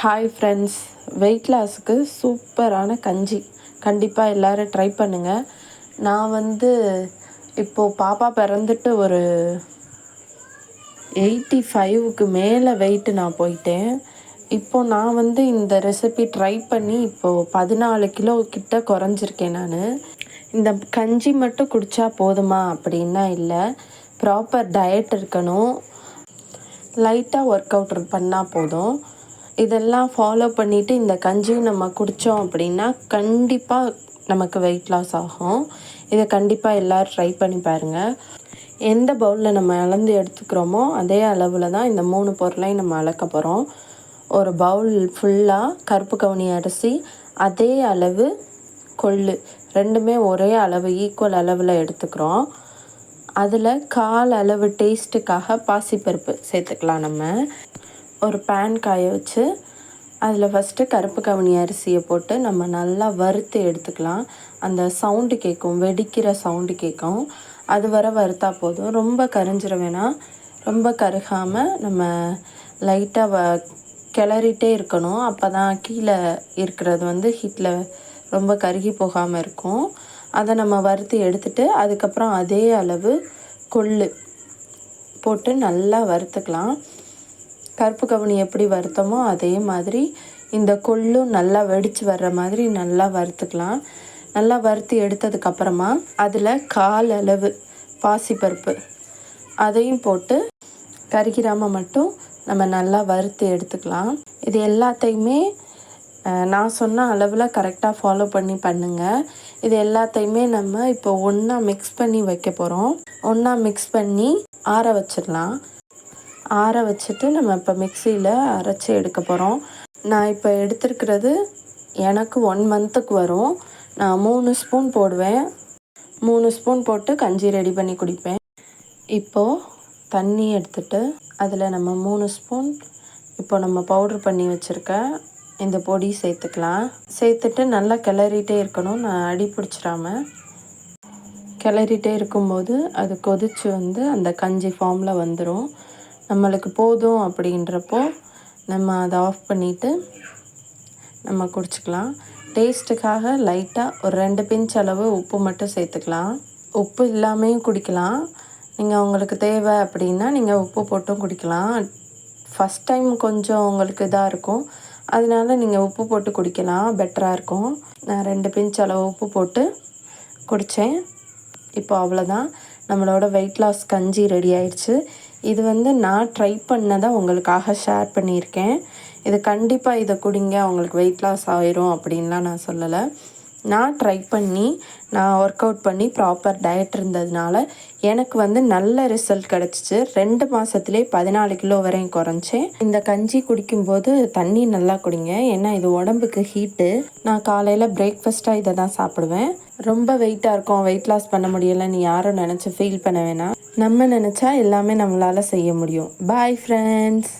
Hi friends, wait லாஸுக்கு சூப்பரான கஞ்சி கண்டிப்பாக எல்லோரும் ட்ரை பண்ணுங்கள். நான் இப்போது பாப்பா பிறந்துட்டு ஒரு 85க்கு மேலே வெயிட்டு நான் போயிட்டேன். இப்போது நான் இந்த ரெசிபி ட்ரை பண்ணி இப்போது 14 கிலோ கிட்ட குறைஞ்சிருக்கேன். நான் இந்த கஞ்சி மட்டும் குடித்தா போதுமா அப்படின்னா இல்லை, ப்ராப்பர் டயட் இருக்கணும், லைட்டாக ஒர்க் அவுட் பண்ணால் போதும். இதெல்லாம் ஃபாலோ பண்ணிவிட்டு இந்த கஞ்சியும் நம்ம குடித்தோம் அப்படின்னா கண்டிப்பாக நமக்கு வெயிட் லாஸ் ஆகும். இதை கண்டிப்பாக எல்லோரும் ட்ரை பண்ணி பாருங்கள். எந்த பவுலில் நம்ம அளந்து எடுத்துக்கிறோமோ அதே அளவில் தான் இந்த 3 பொருளையும் நம்ம அளக்க போகிறோம். ஒரு பவுல் ஃபுல்லாக கருப்பு கவுனி அரிசி, அதே அளவு கொள்ளு, ரெண்டுமே ஒரே அளவு ஈக்குவல் அளவில் எடுத்துக்கிறோம். அதில் கால் அளவு டேஸ்ட்டுக்காக பாசிப்பருப்பு சேர்த்துக்கலாம். நம்ம ஒரு பேன் காய வச்சு அதில் ஃபஸ்ட்டு கருப்பு கவுனி அரிசியை போட்டு நம்ம நல்லா வறுத்து எடுத்துக்கலாம். அந்த சவுண்டு கேட்கும், வெடிக்கிற சவுண்டு கேட்கும், அது வர வறுத்தா போதும். ரொம்ப கரிஞ்சிட வேணாம், ரொம்ப கருகாமல் நம்ம லைட்டாக கிளறிட்டே இருக்கணும். அப்போ தான் கீழே இருக்கிறது ஹீட்டில் ரொம்ப கருகி போகாமல் இருக்கும். அதை நம்ம வறுத்து எடுத்துகிட்டு அதுக்கப்புறம் அதே அளவு கொள்ளு போட்டு நல்லா வறுத்துக்கலாம். கருப்பு கவுனி எப்படி வறுத்தோமோ அதே மாதிரி இந்த கொள்ளும் நல்லா வெடித்து வர்ற மாதிரி நல்லா வறுத்துக்கலாம். நல்லா வறுத்து எடுத்ததுக்கப்புறமா அதில் கால் அளவு பாசிப்பருப்பு அதையும் போட்டு கருகிராமல் மட்டும் நம்ம நல்லா வறுத்து எடுத்துக்கலாம். இது எல்லாத்தையுமே நான் சொன்ன அளவில் கரெக்டாக ஃபாலோ பண்ணி பண்ணுங்கள். இது எல்லாத்தையுமே நம்ம இப்போ ஒன்றா மிக்ஸ் பண்ணி வைக்க போகிறோம். ஒன்றா மிக்ஸ் பண்ணி ஆற வச்சிடலாம். ஆற வச்சுட்டு நம்ம இப்போ மிக்சியில் அரைச்சி எடுக்க போகிறோம். நான் இப்போ எடுத்துருக்கிறது எனக்கு 1 மந்த்துக்கு வரும். நான் 3 ஸ்பூன் போடுவேன். 3 ஸ்பூன் போட்டு கஞ்சி ரெடி பண்ணி குடிப்பேன். இப்போது தண்ணி எடுத்துகிட்டு அதில் நம்ம 3 ஸ்பூன் இப்போ நம்ம பவுட்ரு பண்ணி வச்சுருக்க இந்த பொடி சேர்த்துக்கலாம். சேர்த்துட்டு நல்லா கிளறிட்டே இருக்கணும். நான் அடி பிடிச்சிடாமல் கிளறிட்டே இருக்கும்போது அது கொதித்து அந்த கஞ்சி ஃபார்மில் வந்துடும். நம்மளுக்கு போதும் அப்படின்றப்போ நம்ம அதை ஆஃப் பண்ணிவிட்டு நம்ம குடிச்சிக்கலாம். டேஸ்ட்டுக்காக லைட்டாக ஒரு 2 பிஞ்ச் அளவு உப்பு மட்டும் சேர்த்துக்கலாம். உப்பு இல்லாமையும் குடிக்கலாம். நீங்கள் உங்களுக்கு தேவை அப்படின்னா நீங்கள் உப்பு போட்டும் குடிக்கலாம். ஃபஸ்ட் டைம் கொஞ்சம் உங்களுக்கு இதாக இருக்கும், அதனால நீங்கள் உப்பு போட்டு குடிக்கலாம், பெட்டராக இருக்கும். நான் 2 பிஞ்ச் அளவு உப்பு போட்டு குடித்தேன். இப்போ அவ்வளோதான், நம்மளோட வெயிட் லாஸ் கஞ்சி ரெடி ஆயிடுச்சு. இது நான் ட்ரை பண்ணதை உங்களுக்காக ஷேர் பண்ணியிருக்கேன். இது கண்டிப்பாக இதை குடிங்க, உங்களுக்கு வெயிட் லாஸ் ஆயிரும் அப்படின்லாம் நான் சொல்லலை. நான் ட்ரை பண்ணி நான் ஒர்க் அவுட் பண்ணி ப்ராப்பர் டயட் இருந்ததுனால எனக்கு நல்ல ரிசல்ட் கிடச்சிச்சு. 2 மாதத்துலேயே 14 கிலோ வரையும் குறைஞ்சேன். இந்த கஞ்சி குடிக்கும்போது தண்ணி நல்லா குடிங்க, ஏன்னா இது உடம்புக்கு ஹீட்டு. நான் காலையில் பிரேக்ஃபாஸ்ட்டாக இதை தான் சாப்பிடுவேன். ரொம்ப வெயிட்டாக இருக்கும், வெயிட் லாஸ் பண்ண முடியலைன்னு யாரும் நினச்சி ஃபீல் பண்ண வேணாம். நம்ம நினச்சா எல்லாமே நம்மளால் செய்ய முடியும். Bye friends.